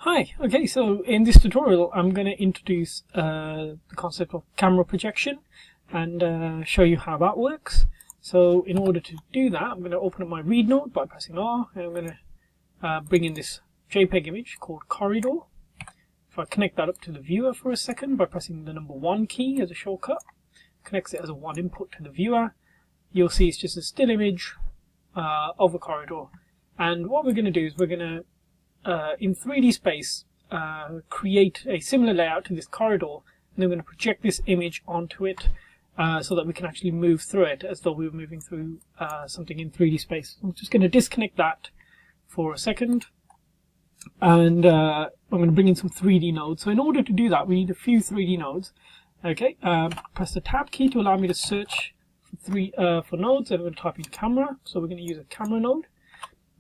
Hi, okay, so in this tutorial I'm going to introduce the concept of camera projection and show you how that works. So in order to do that, I'm going to open up my read node by pressing R, and I'm going to bring in this JPEG image called corridor. If I connect that up to the viewer for a second by pressing the number 1 key as a shortcut, connects it as a 1 input to the viewer, you'll see it's just a still image of a corridor. And what we're going to do is we're going to in 3D space, create a similar layout to this corridor, and then we're going to project this image onto it so that we can actually move through it as though we were moving through something in 3D space. I'm just going to disconnect that for a second, and I'm going to bring in some 3D nodes. So in order to do that, we need a few 3D nodes. Okay, press the tab key to allow me to search for nodes, and I'm going to type in camera. So we're going to use a camera node.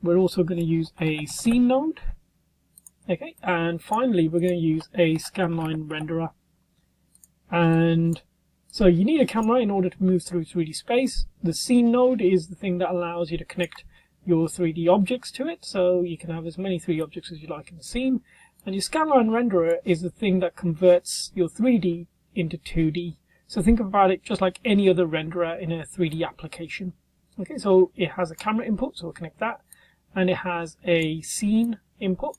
We're also going to use a scene node. Okay, and finally we're going to use a scanline renderer. And so you need a camera in order to move through 3D space. The scene node is the thing that allows you to connect your 3D objects to it, so you can have as many 3D objects as you like in the scene. And your scanline renderer is the thing that converts your 3D into 2D. So think about it just like any other renderer in a 3D application. Okay, so it has a camera input, so we'll connect that. And it has a scene input,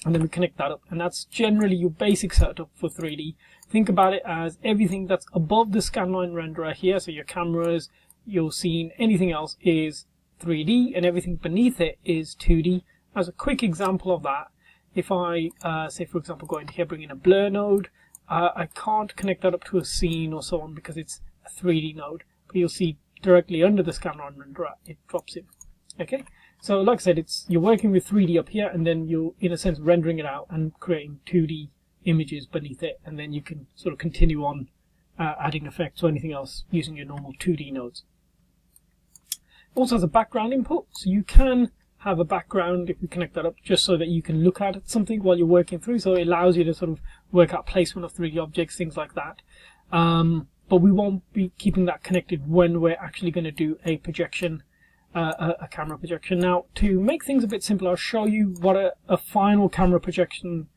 and then we connect that up, and that's generally your basic setup for 3D. Think about it as everything that's above the scanline renderer here, so your cameras, your scene, anything else is 3D, and everything beneath it is 2D. As a quick example of that, if I say for example go into here, bring in a blur node, I can't connect that up to a scene or so on because it's a 3D node, but you'll see directly under the scanline renderer it drops in. Okay, so like I said, you're working with 3D up here, and then you're in a sense rendering it out and creating 2D images beneath it, and then you can sort of continue on adding effects or anything else using your normal 2D nodes. It also has a background input, so you can have a background if we connect that up just so that you can look at something while you're working through, so it allows you to sort of work out placement of 3D objects, things like that. But we won't be keeping that connected when we're actually going to do a projection, a camera projection. Now, to make things a bit simpler, I'll show you what a final camera projection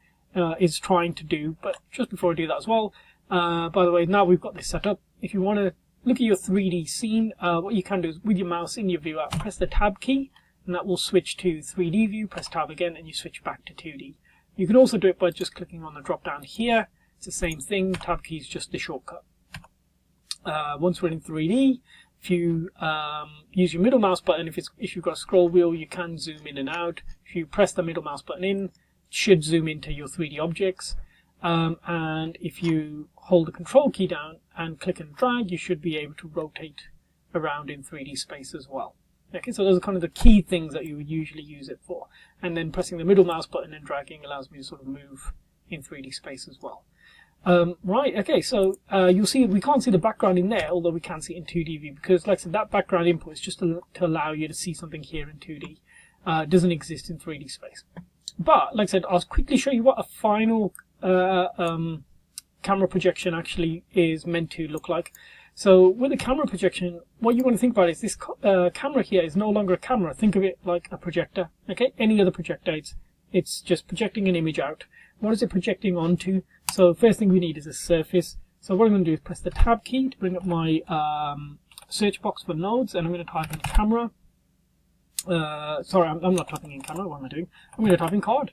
is trying to do. But just before I do that as well, by the way, now we've got this set up, if you want to look at your 3D scene, what you can do is with your mouse in your viewer, press the tab key, and that will switch to 3D view. Press tab again, and you switch back to 2D. You can also do it by just clicking on the drop down here. It's the same thing. Tab key is just the shortcut. Once we're in 3D, if you use your middle mouse button, if you've got a scroll wheel, you can zoom in and out. If you press the middle mouse button in, it should zoom into your 3D objects. And if you hold the control key down and click and drag, you should be able to rotate around in 3D space as well. Okay, so those are kind of the key things that you would usually use it for. And then pressing the middle mouse button and dragging allows me to sort of move in 3D space as well. Right, okay, so you'll see we can't see the background in there, although we can see it in 2D view, because like I said, that background input is just to allow you to see something here in 2D. It doesn't exist in 3D space. But, like I said, I'll quickly show you what a final camera projection actually is meant to look like. So with a camera projection, what you want to think about is this camera here is no longer a camera. Think of it like a projector, okay? Any other projector, it's just projecting an image out. What is it projecting onto? So first thing we need is a surface. So what I'm going to do is press the tab key to bring up my search box for nodes, and I'm going to type in camera. Sorry, I'm not typing in camera. What am I doing? I'm going to type in card,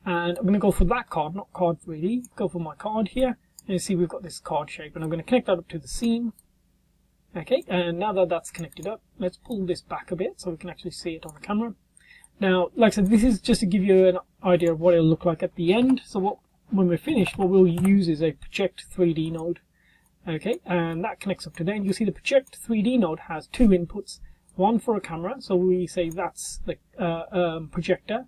and I'm going to go for that card, not card 3D. Go for my card here, and you see we've got this card shape, and I'm going to connect that up to the scene. Okay, and now that that's connected up, let's pull this back a bit so we can actually see it on the camera. Now, like I said, this is just to give you an idea of what it'll look like at the end. So when we're finished, what we'll use is a project 3D node. Okay, and that connects up to there. And you'll see the project 3D node has two inputs. One for a camera, so we say that's the projector.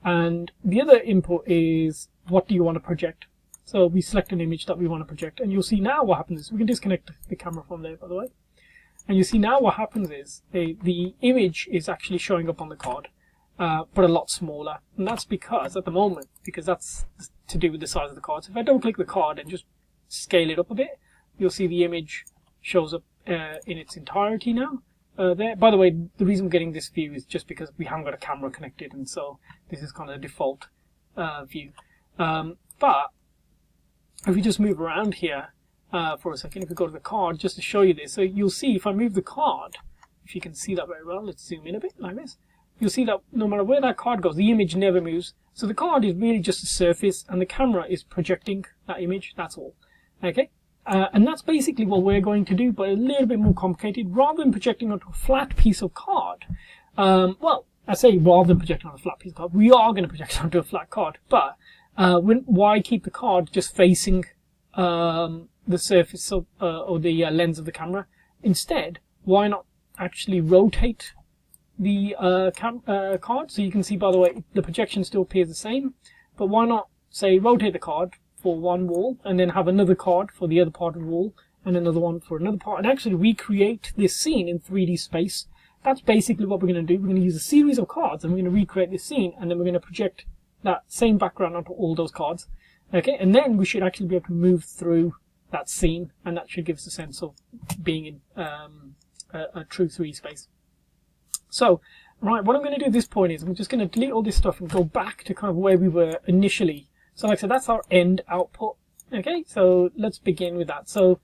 And the other input is what do you want to project. So we select an image that we want to project. And you'll see now what happens is, we can disconnect the camera from there, by the way. And you see now what happens is the image is actually showing up on the card. But a lot smaller, and that's because at the moment, because that's to do with the size of the card. So if I double click the card and just scale it up a bit, you'll see the image shows up in its entirety now. There. By the way, the reason we're getting this view is just because we haven't got a camera connected, and so this is kind of the default view. But if we just move around here for a second, if we go to the card, just to show you this, so you'll see if I move the card, if you can see that very well, let's zoom in a bit like this, you'll see that no matter where that card goes, the image never moves. So the card is really just a surface, and the camera is projecting that image, that's all. Okay? And that's basically what we're going to do, but a little bit more complicated. Rather than projecting onto a flat piece of card, well, I say rather than projecting on a flat piece of card, we are going to project onto a flat card, but why keep the card just facing the surface of, or the lens of the camera? Instead, why not actually rotate the card? So you can see, by the way, the projection still appears the same, but why not, say, rotate the card for one wall and then have another card for the other part of the wall and another one for another part, and actually recreate this scene in 3D space. That's basically what we're going to do. We're going to use a series of cards and we're going to recreate this scene, and then we're going to project that same background onto all those cards. Okay, and then we should actually be able to move through that scene, and that should give us a sense of being in a true 3D space. So, right, what I'm going to do at this point is I'm just going to delete all this stuff and go back to kind of where we were initially. So like I said, that's our end output. Okay, so let's begin with that. So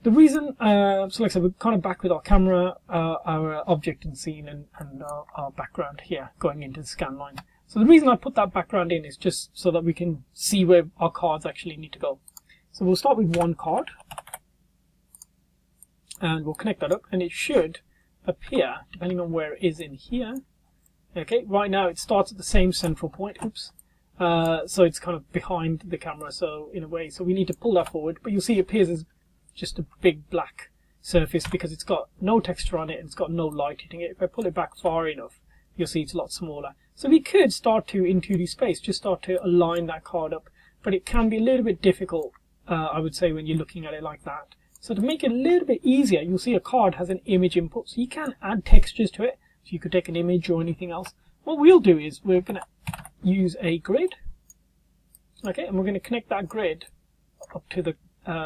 the reason, so like I said, we're kind of back with our camera, our object and scene, and our background here going into the scan line. So the reason I put that background in is just so that we can see where our cards actually need to go. So we'll start with one card, and we'll connect that up, and it should appear, depending on where it is in here. Okay, right now it starts at the same central point, oops. So it's kind of behind the camera, so in a way, so we need to pull that forward, but you'll see it appears as just a big black surface because it's got no texture on it and it's got no light hitting it. If I pull it back far enough, you'll see it's a lot smaller. So we could start to, in 2D space, just start to align that card up, but it can be a little bit difficult, I would say, when you're looking at it like that. So to make it a little bit easier, you'll see a card has an image input, so you can add textures to it. So you could take an image or anything else. What we'll do is we're going to use a grid, okay, and we're going to connect that grid up to the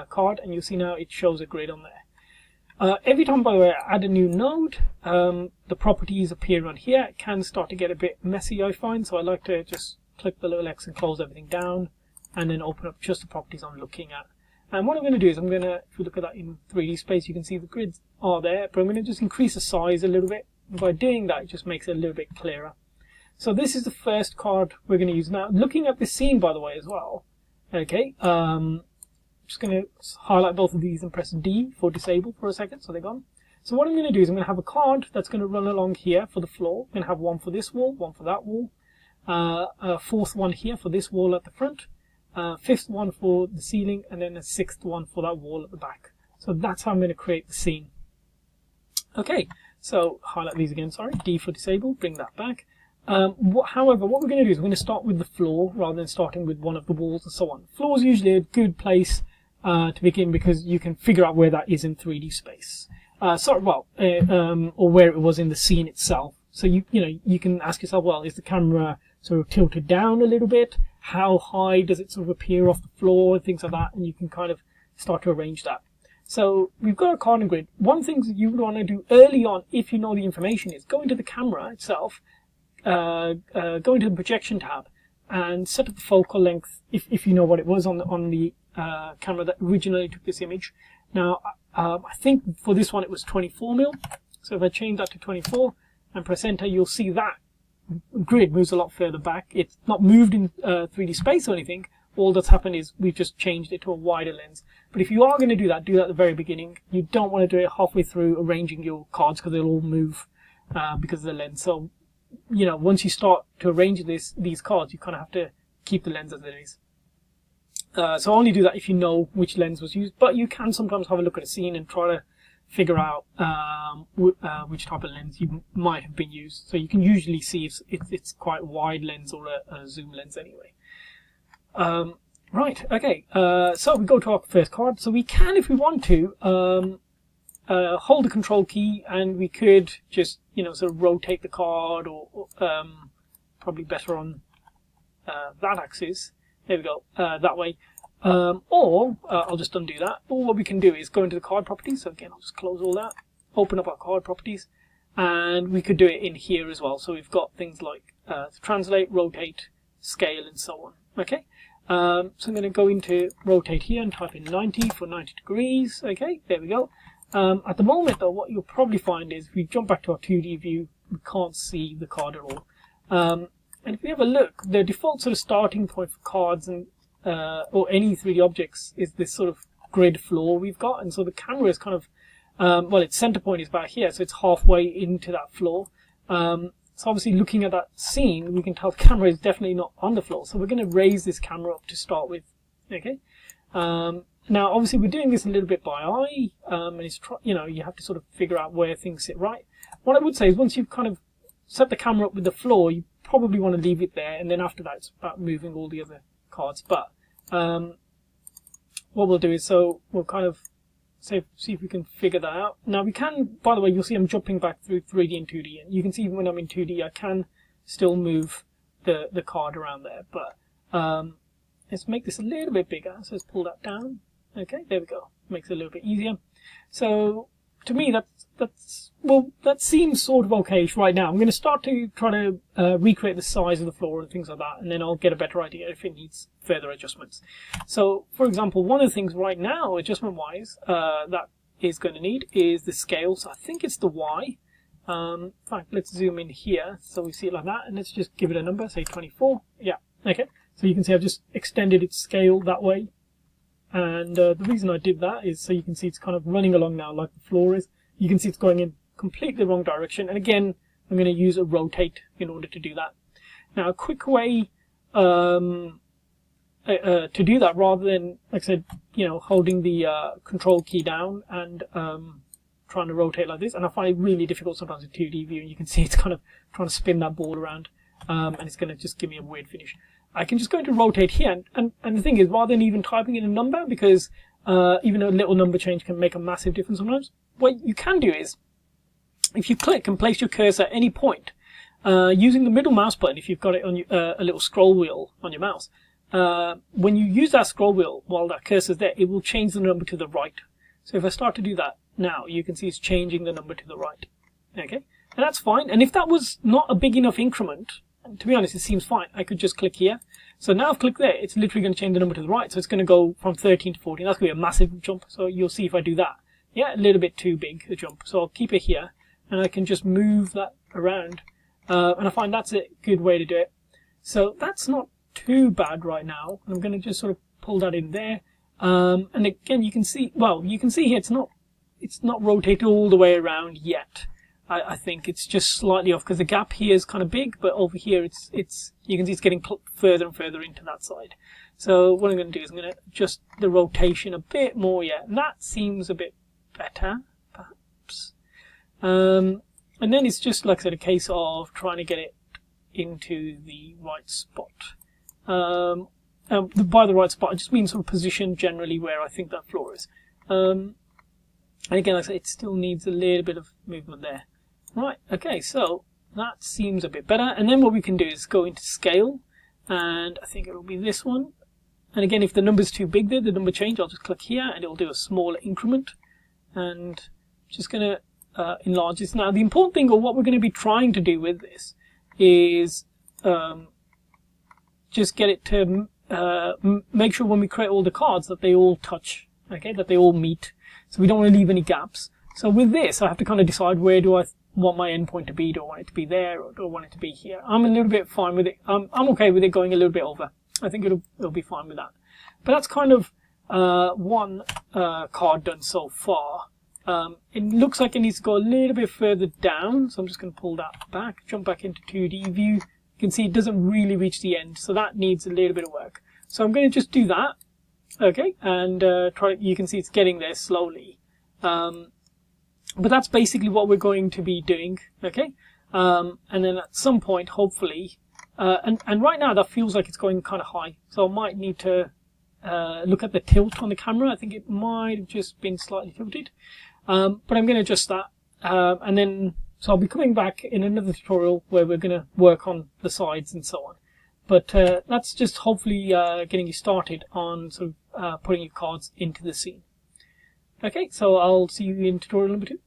card, and you'll see now it shows a grid on there. Every time, by the way, I add a new node, the properties appear on here. It can start to get a bit messy, I find, so I like to just click the little X and close everything down, and then open up just the properties I'm looking at. And what I'm going to do is I'm going to, if we look at that in 3D space, you can see the grids are there, but I'm going to just increase the size a little bit. And by doing that, it just makes it a little bit clearer. So this is the first card we're going to use. Now, looking at this scene, by the way, as well, okay, just going to highlight both of these and press D for disable for a second, so they're gone. So what I'm going to do is I'm going to have a card that's going to run along here for the floor. I'm going to have one for this wall, one for that wall, a fourth one here for this wall at the front, fifth one for the ceiling, and then a sixth one for that wall at the back. So that's how I'm going to create the scene. Okay, so highlight these again, sorry, D for disable, bring that back. However, what we're going to do is we're going to start with the floor rather than starting with one of the walls and so on. Floor is usually a good place to begin because you can figure out where that is in 3D space. Or where it was in the scene itself. So you can ask yourself, well, is the camera sort of tilted down a little bit? How high does it sort of appear off the floor and things like that? And you can kind of start to arrange that. So we've got a card and grid. One thing that you would want to do early on, if you know the information, is go into the camera itself, go into the projection tab, and set up the focal length if you know what it was on the camera that originally took this image. Now, I think for this one it was 24mm. So if I change that to 24 and press enter, you'll see that grid moves a lot further back. It's not moved in 3D space or anything. All that's happened is we've just changed it to a wider lens. But if you are going to do that at the very beginning. You don't want to do it halfway through arranging your cards because they'll all move because of the lens. So, once you start to arrange these cards, you kind of have to keep the lens as it is. So only do that if you know which lens was used. But you can sometimes have a look at a scene and try to figure out which type of lens you might have been used. So you can usually see if it's quite a wide lens or a zoom lens anyway. Right, okay, so we go to our first card. So we can, if we want to, hold the control key, and we could just, sort of rotate the card, or probably better on that axis. There we go, that way. Or I'll just undo that. Or what we can do is go into the card properties. So again, I'll just close all that, open up our card properties, and we could do it in here as well. So we've got things like translate, rotate, scale and so on. Okay, so I'm going to go into rotate here and type in 90 for 90 degrees. Okay, there we go. At the moment though, what you'll probably find is if we jump back to our 2D view, we can't see the card at all. And if we have a look, the default sort of starting point for cards and or any 3D objects is this sort of grid floor we've got, and so the camera is kind of well, its center point is about here, so it's halfway into that floor. So obviously looking at that scene, we can tell the camera is definitely not on the floor. So we're going to raise this camera up to start with. Okay. Now obviously we're doing this a little bit by eye, and it's you have to sort of figure out where things sit right. What I would say is once you've kind of set the camera up with the floor, you probably want to leave it there, and then after that it's about moving all the other cards. But what we'll do is, so we'll kind of see if we can figure that out. Now we can, by the way, you'll see I'm jumping back through 3D and 2D, and you can see even when I'm in 2D I can still move the card around there. But let's make this a little bit bigger, so let's pull that down. Okay, there we go. Makes it a little bit easier. So to me that seems sort of okay right now. I'm going to start to try to recreate the size of the floor and things like that, and then I'll get a better idea if it needs further adjustments. So for example, one of the things right now adjustment wise that is going to need is the scale. So I think it's the Y. In fact, let's zoom in here so we see it like that, and let's just give it a number, say 24. Yeah, okay, so you can see I've just extended its scale that way, and the reason I did that is so you can see it's kind of running along now like the floor is. You can see it's going in completely the wrong direction, and again I'm going to use a rotate in order to do that. Now a quick way to do that, rather than, like I said, holding the control key down and trying to rotate like this, and I find it really difficult sometimes in 2D view, and you can see it's kind of trying to spin that ball around, and it's going to just give me a weird finish. I can just go into rotate here, and the thing is, rather than even typing in a number, because even a little number change can make a massive difference sometimes, what you can do is, if you click and place your cursor at any point, using the middle mouse button, if you've got it on a little scroll wheel on your mouse, when you use that scroll wheel while that cursor is there, it will change the number to the right. So if I start to do that now, you can see it's changing the number to the right. Okay, and that's fine. And if that was not a big enough increment, and to be honest, it seems fine, I could just click here. So now I've clicked there, it's literally going to change the number to the right. So it's going to go from 13 to 14. That's going to be a massive jump. So you'll see if I do that. Yeah, a little bit too big a jump. So I'll keep it here, and I can just move that around. And I find that's a good way to do it. So that's not too bad right now. I'm going to just sort of pull that in there. And again, you can see, well, you can see here it's not rotated all the way around yet. I think it's just slightly off because the gap here is kind of big, but over here you can see it's getting further and further into that side. So what I'm going to do is I'm going to adjust the rotation a bit more yet, and that seems a bit better, perhaps. And then it's just, like I said, a case of trying to get it into the right spot. By the right spot, I just mean sort of position generally where I think that floor is. And again, like I said, it still needs a little bit of movement there. Right, okay, so that seems a bit better. And then what we can do is go into scale, and I think it will be this one. And again, if the number's too big there, the number change, I'll just click here and it'll do a smaller increment. And just going to enlarge this. Now, the important thing, or what we're going to be trying to do with this, is just get it to make sure when we create all the cards that they all touch, okay, that they all meet. So we don't want to leave any gaps. So with this, I have to kind of decide where do I want my endpoint to be. Do I want it to be there, or do I want it to be here? I'm a little bit fine with it. I'm okay with it going a little bit over. I think it'll be fine with that. But that's kind of one card done so far. It looks like it needs to go a little bit further down, so I'm just going to pull that back, jump back into 2D view. You can see it doesn't really reach the end, so that needs a little bit of work. So I'm going to just do that, okay, and you can see it's getting there slowly. But that's basically what we're going to be doing, okay? And then at some point, hopefully, and right now that feels like it's going kind of high, so I might need to look at the tilt on the camera. I think it might have just been slightly tilted. But I'm going to adjust that, and then, so I'll be coming back in another tutorial where we're going to work on the sides and so on. But that's just hopefully getting you started on sort of putting your cards into the scene. Okay, so I'll see you in tutorial number 2.